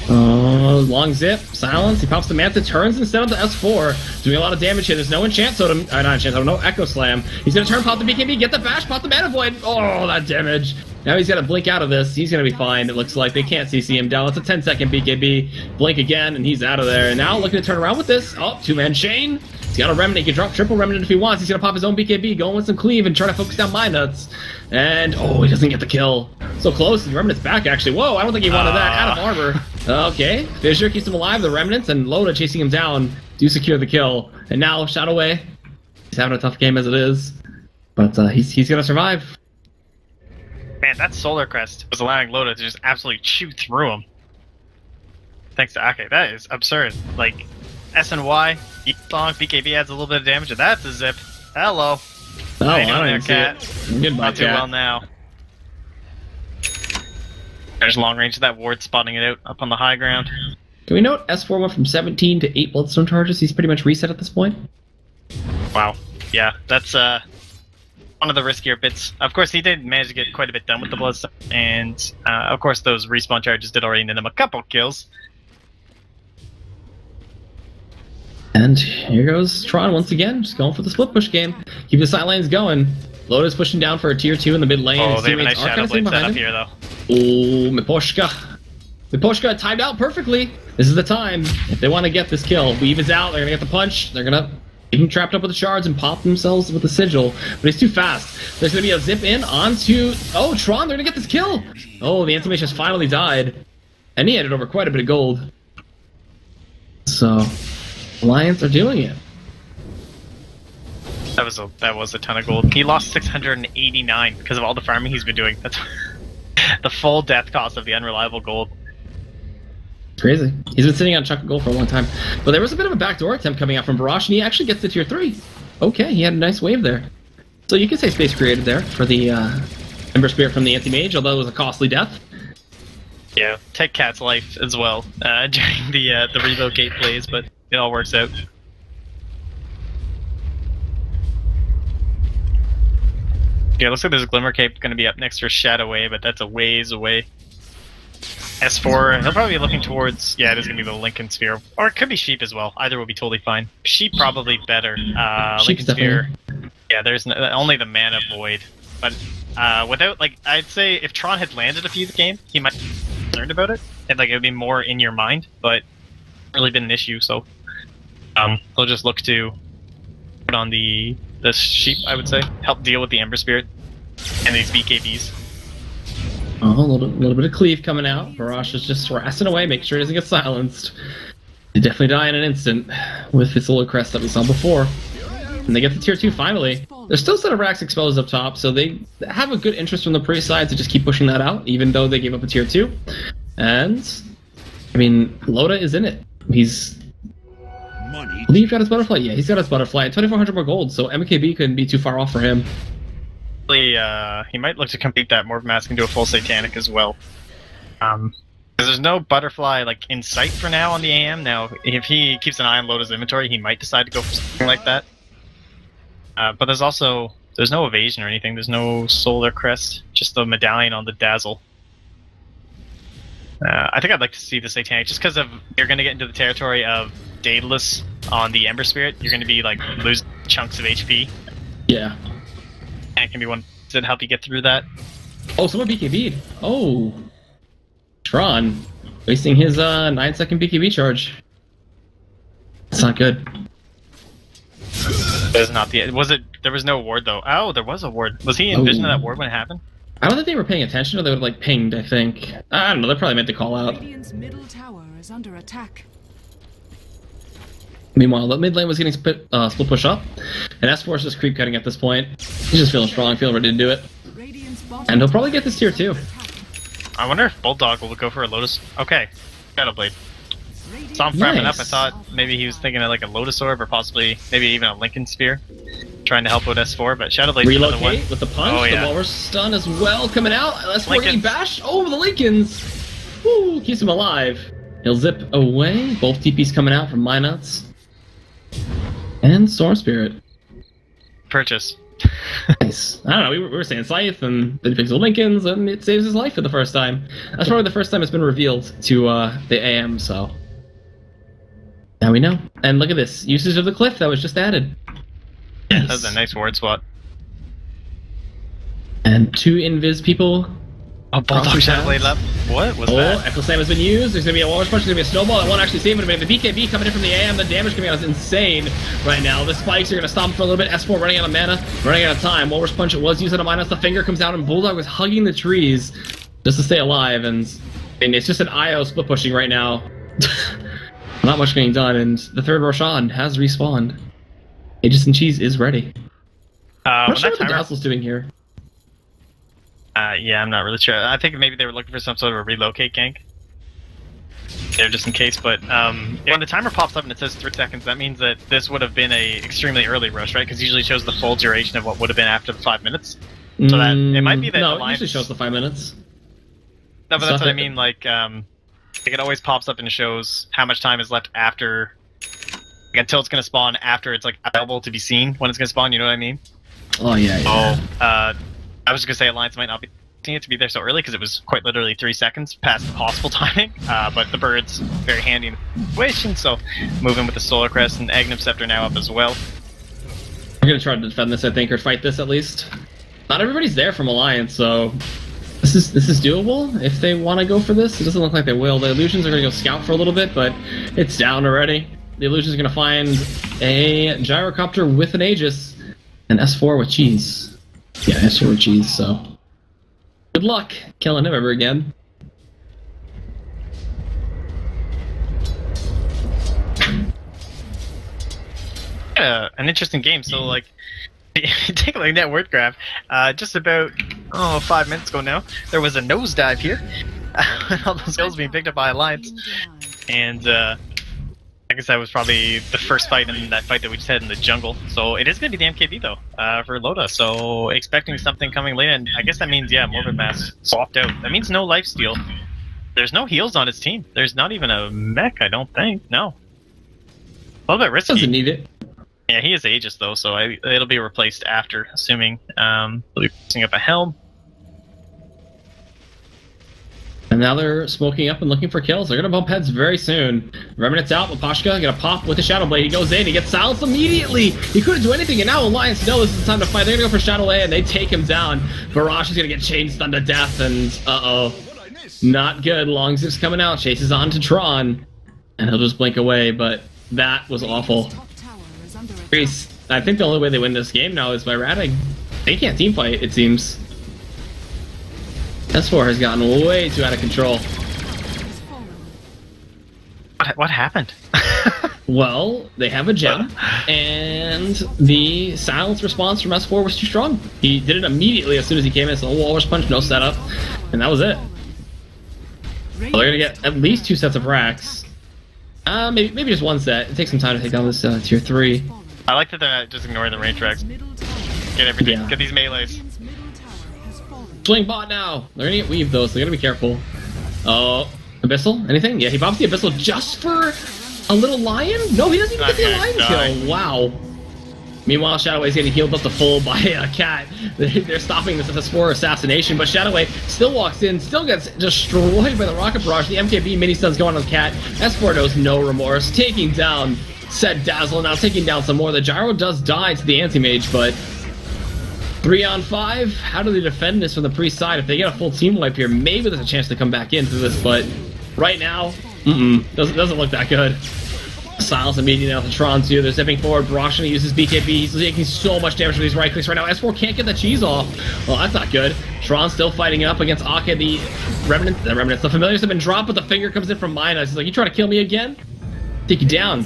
Speaker 1: Oh, long zip, silence. He pops the Manta, turns instead of the S4, doing a lot of damage here. There's no enchant totem, not enchant totem, no echo slam. He's going to turn, pop the BKB, get the bash, pop the Mana Void. Oh, that damage. Now he's got to blink out of this. He's going to be fine, it looks like. They can't CC him down. It's a 10-second BKB. Blink again, and he's out of there. And now looking to turn around with this. Oh, two-man chain. He's got a Remnant. He can drop triple Remnant if he wants. He's going to pop his own BKB, going with some cleave and try to focus down my nuts. And, oh, he doesn't get the kill. So close. The Remnant's back, actually. Whoa, I don't think he wanted that. Out of armor. Okay. Fissure keeps him alive. The Remnants and Loda chasing him down do secure the kill. And now, Shadow away. He's having a tough game as it is. But he's going to survive.
Speaker 2: Man, that Solar Crest was allowing Loda to just absolutely chew through him. Thanks to Ake. That is absurd. Like, S and Y, long, BKB adds a little bit of damage, and that's a zip. Hello.
Speaker 1: Oh, I don't even
Speaker 2: cat.
Speaker 1: see it. Goodbye,
Speaker 2: Not too well now. There's long range of that ward, spotting it out up on the high ground.
Speaker 1: Can we note S4 went from 17 to 8 Bloodstone charges? He's pretty much reset at this point.
Speaker 2: Wow. Yeah, that's one of the riskier bits. Of course, he did manage to get quite a bit done with the Bloodstone, and of course those respawn charges did already net him a couple kills.
Speaker 1: And here goes Tron once again, just going for the split push game. Keep the side lanes going. Loda's pushing down for a tier 2 in the mid lane.
Speaker 2: Oh, they have a nice Shadow Blade set up here, though.
Speaker 1: Oh, Miposhka. Miposhka timed out perfectly. This is the time. If they want to get this kill, Weave is out. They're going to get the punch. They're going to keep him trapped up with the shards and pop themselves with the sigil. But he's too fast. There's going to be a zip in onto... Oh, Tron, they're going to get this kill. Oh, the Antimage has finally died. And he added over quite a bit of gold. So... Alliance are doing it.
Speaker 2: That was a ton of gold. He lost 689 because of all the farming he's been doing. That's the full death cost of the unreliable gold.
Speaker 1: It's crazy. He's been sitting on a chunk of gold for a long time. But there was a bit of a backdoor attempt coming out from Barash, and he actually gets to tier 3. Okay, he had a nice wave there. So you can say space created there for the Ember Spirit from the Anti-Mage, although it was a costly death.
Speaker 2: Yeah, take Cat's life as well during the Revocate plays, but it all works out. Yeah, looks like there's a Glimmer Cape going to be up next for Shadow Wave, but that's a ways away. S4, he'll probably be looking towards... Yeah, it is going to be the Lincoln Sphere. Or it could be Sheep as well. Either will be totally fine. Sheep probably better. Lincoln Sphere... Yeah, there's only the Mana Void. But without, like, I'd say if Tron had landed a few game, he might be concerned about it. And, like, it would be more in your mind, but really been an issue, so... they'll just look to put on the Sheep, I would say. Help deal with the Ember Spirit and these BKBs.
Speaker 1: Oh, a little bit of cleave coming out. Barash is just harassing away, making sure he doesn't get silenced. They definitely die in an instant with the Solar Crest that we saw before. And they get to tier 2 finally. There's still a set of racks exposed up top, so they have a good interest from the PRIES side to just keep pushing that out, even though they gave up a tier 2. And, I mean, Loda is in it. He's... I believe he got his butterfly. Yeah, he's got his butterfly. 2,400 more gold, so MKB couldn't be too far off for him.
Speaker 2: He might look to complete that Morph Mask into a full Satanic as well. Because there's no butterfly like in sight for now on the AM. Now, if he keeps an eye on Loda's inventory, he might decide to go for something like that. But there's no evasion or anything. There's no Solar Crest, just the medallion on the Dazzle. I think I'd like to see the Satanic, just because you're going to get into the territory of Daedalus on the Ember Spirit. You're going to be like losing chunks of HP.
Speaker 1: Yeah.
Speaker 2: And it can be one to help you get through that.
Speaker 1: Oh, someone BKB'd. Oh. Tron. Wasting his 9-second BKB charge. It's not good.
Speaker 2: That is not the... There was no ward, though. Oh, there was a ward. Was he in vision of that ward when it happened?
Speaker 1: I don't think they were paying attention, or they would have, like, pinged, I think. I don't know, they probably meant to call out.
Speaker 3: Radiant's middle tower is under attack.
Speaker 1: Meanwhile, the mid lane was getting split push up, and S4 is just creep cutting at this point. He's just feeling strong, feeling ready to do it. And he'll probably get this tier 2.
Speaker 2: I wonder if Bulldog will go for a Lotus. Okay, Shadowblade. Saw him farming up. I thought maybe he was thinking of like a Lotus Orb or possibly maybe even a Lincoln Spear, trying to help with S4. But Shadowblade's another one.
Speaker 1: Relocate with the punch. The Walrus stun as well coming out. S4 getting bashed. Oh, the Lincolns. Woo, keeps him alive. He'll zip away. Both TPs coming out from Minuts. And Storm Spirit.
Speaker 2: Purchase.
Speaker 1: Nice. I don't know, we were saying Scythe, and then he picks the Lincolns, and it saves his life for the first time. That's probably the first time it's been revealed to the AM, so... Now we know. And look at this, usage of the cliff that was just added.
Speaker 2: Yeah, that was a nice ward spot.
Speaker 1: And 2 invis people.
Speaker 2: Oh, Bulldog Shadowblade left. What was that?
Speaker 1: Echo Slam has been used. There's going to be a Walrus Punch. There's going to be a Snowball that won't actually save him. But the BKB coming in from the AM. The damage coming out is insane right now. The spikes are going to stop him for a little bit. S4 running out of mana, running out of time. Walrus Punch, it was used at a minus. The finger comes out, and Bulldog was hugging the trees just to stay alive. And it's just an IO split pushing right now. Not much getting done. And the third Roshan has respawned. Aegis and Cheese is ready. I'm not sure what the Dazzle's doing here.
Speaker 2: Yeah, I'm not really sure. I think maybe they were looking for some sort of a relocate gank. There, just in case, but when the timer pops up and it says 3 seconds, that means that this would have been a extremely early rush, right? Because usually it shows the full duration of what would have been after the 5 minutes. So that it might be that
Speaker 1: no,
Speaker 2: the line
Speaker 1: it usually shows the 5 minutes.
Speaker 2: No, but that's what I mean. Like it always pops up and shows how much time is left after, like, until it's gonna spawn after it's like available to be seen when it's gonna spawn. You know what I mean?
Speaker 1: Oh yeah.
Speaker 2: Oh, I was just gonna say Alliance might not be seeing it to be there so early because it was quite literally 3 seconds past the possible timing. But the bird's very handy in the situation, so moving with the Solar Crest and Aghanim Scepter now up as well.
Speaker 1: We're gonna try to defend this, I think, or fight this at least. Not everybody's there from Alliance, so this is doable if they want to go for this. It doesn't look like they will. The Illusions are gonna go scout for a little bit, but it's down already. The Illusion's gonna find a Gyrocopter with an Aegis, and S4 with Cheese. Yeah, S4 with Cheese, so good luck killing him ever again.
Speaker 2: An interesting game. So, like, take a look at that word graph. Just about 5 minutes ago now, there was a nosedive here. All those kills being picked up by Alliance, and I guess that was probably the first fight in that fight that we just had in the jungle. So it is going to be the MKB though, for Loda. So expecting something coming late, and I guess that means, yeah, Morbid Mass swapped out. That means no lifesteal. There's no heals on his team. There's not even a mech, I don't think. No. A little bit risky.
Speaker 1: Doesn't need it.
Speaker 2: Yeah, he is Aegis though, so it'll be replaced after, assuming he'll be picking up a helm.
Speaker 1: And now they're smoking up and looking for kills. They're going to bump heads very soon. Remnant's out. Lapashka going to pop with the Shadow Blade. He goes in. He gets silenced immediately. He couldn't do anything. And now Alliance know this is the time to fight. They're going to go for Shadow Blade, and they take him down. Barrage is going to get chain stunned to death. And not good. Long Zip's coming out. Chases on to Tron. And he'll just blink away. But that was awful. I think the only way they win this game now is by ratting. They can't team fight, it seems. S4 has gotten way too out of control.
Speaker 2: What happened?
Speaker 1: Well, they have a gem, and the silence response from S4 was too strong. He did it immediately as soon as he came in, so Walrus Punch, no setup, and that was it. So they're going to get at least 2 sets of racks. Maybe just 1 set. It takes some time to take down this tier 3.
Speaker 2: I like that they're just ignoring the range racks. Get everything. Yeah. Get these melees.
Speaker 1: Swing bot now! They're gonna get weave though, so they gotta be careful. Oh, Abyssal? Anything? Yeah, he pops the Abyssal just for a little lion? No, he doesn't even get the lion kill. Wow. Meanwhile, Shadowway's getting healed up to full by a cat. They're stopping this S4 assassination, but Shadowway still walks in, still gets destroyed by the rocket barrage. The MKB mini stun's going on the cat. S4 knows no remorse, taking down said Dazzle, now taking down some more. The Gyro does die to the anti-mage, but 3 on 5? How do they defend this from the Priest side? If they get a full team wipe here, maybe there's a chance to come back into this, but right now, doesn't look that good. Silence immediately now to Tron too. They're stepping forward. Brosh gonna use his BKB. He's taking so much damage with these right clicks right now. S4 can't get the cheese off. Well, that's not good. Tron still fighting up against Ake. The Remnants, the familiars have been dropped, but the finger comes in from Mina. He's like, you trying to kill me again? Take you down.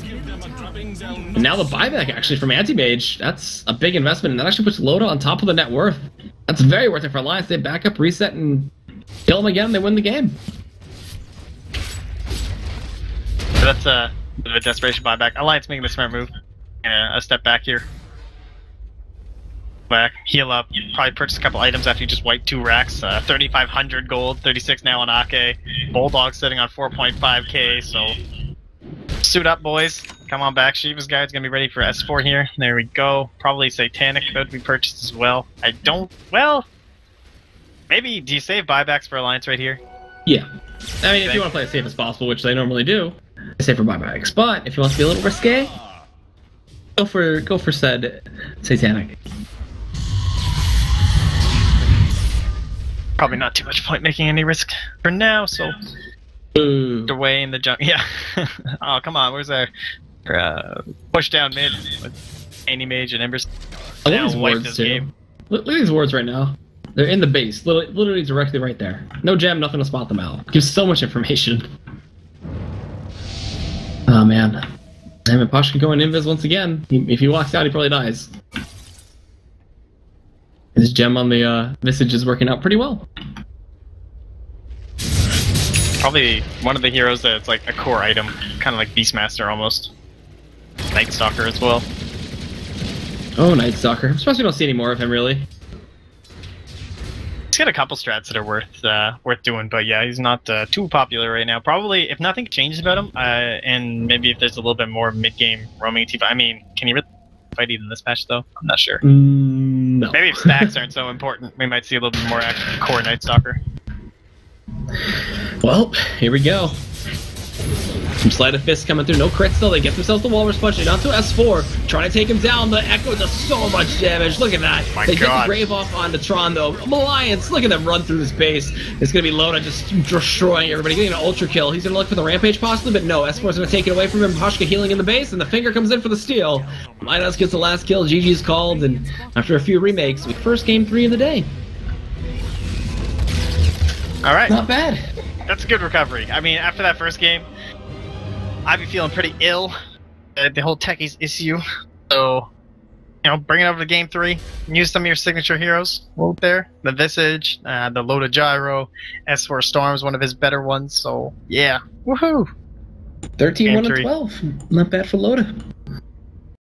Speaker 1: And now the buyback actually from Anti-Mage. That's a big investment, and that actually puts Loda on top of the net worth. That's very worth it for Alliance. They back up, reset, and kill them again, and they win the game.
Speaker 2: So that's a bit of a desperation buyback. Alliance making the smart move. A step back here. Back, heal up, probably purchase a couple items after you just wipe 2 racks. 3,500 gold, 36 now on Ake. Bulldog sitting on 4.5k, so suit up, boys. Come on back. Shiva's guide's gonna be ready for S4 here. There we go. Probably Satanic about to be purchased as well. I don't. Well, maybe. Do you save buybacks for Alliance right here?
Speaker 1: Yeah. I mean, if you want to play as safe as possible, which they normally do, I save for buybacks. But if you want to be a little risque, go for said Satanic.
Speaker 2: Probably not too much point making any risk for now, so away in the junk. Yeah. Oh, come on. Where's our push down mid with Anti-Mage and Embers?
Speaker 1: I love these wards too. Game. Look at these wards right now. They're in the base, literally directly right there. No gem, nothing to spot them out. Gives so much information. Oh man. Damn it, Pashka going invis once again. If he walks out, he probably dies. His gem on the Visage is working out pretty well.
Speaker 2: Probably one of the heroes that's like a core item, kind of like Beastmaster almost. Night Stalker as well.
Speaker 1: Oh, Night Stalker. I'm surprised we don't see any more of him, really.
Speaker 2: He's got a couple strats that are worth doing, but yeah, he's not too popular right now. Probably, if nothing changes about him, and maybe if there's a little bit more mid-game roaming TP. I mean, can he really fight even this match though? I'm not sure.
Speaker 1: No.
Speaker 2: Maybe if stacks aren't so important, we might see a little bit more active core Night Stalker.
Speaker 1: Well, here we go. Some Sleight of Fist coming through. No crits though. They get themselves the Walrus Punch. Down to S4. Trying to take him down. The Echo does so much damage. Look at that. They get the Grave off onto Tron though. Alliance, look at them run through this base. It's going to be Loda just destroying everybody. Getting an Ultra Kill. He's going to look for the Rampage possibly, but no. S4's going to take it away from him. Pashka healing in the base, and the Finger comes in for the steal. Midas gets the last kill. GG's called, and after a few remakes, we first game 3 of the day.
Speaker 2: Alright.
Speaker 1: Not bad.
Speaker 2: That's a good recovery. I mean, after that first game, I'd be feeling pretty ill. The whole techies issue. So, you know, bring it over to game 3. Use some of your signature heroes out there. The Visage, the Loda Gyro, S4 Storm's one of his better ones. So, yeah. Woohoo!
Speaker 1: 13-1-12. Not bad for Loda.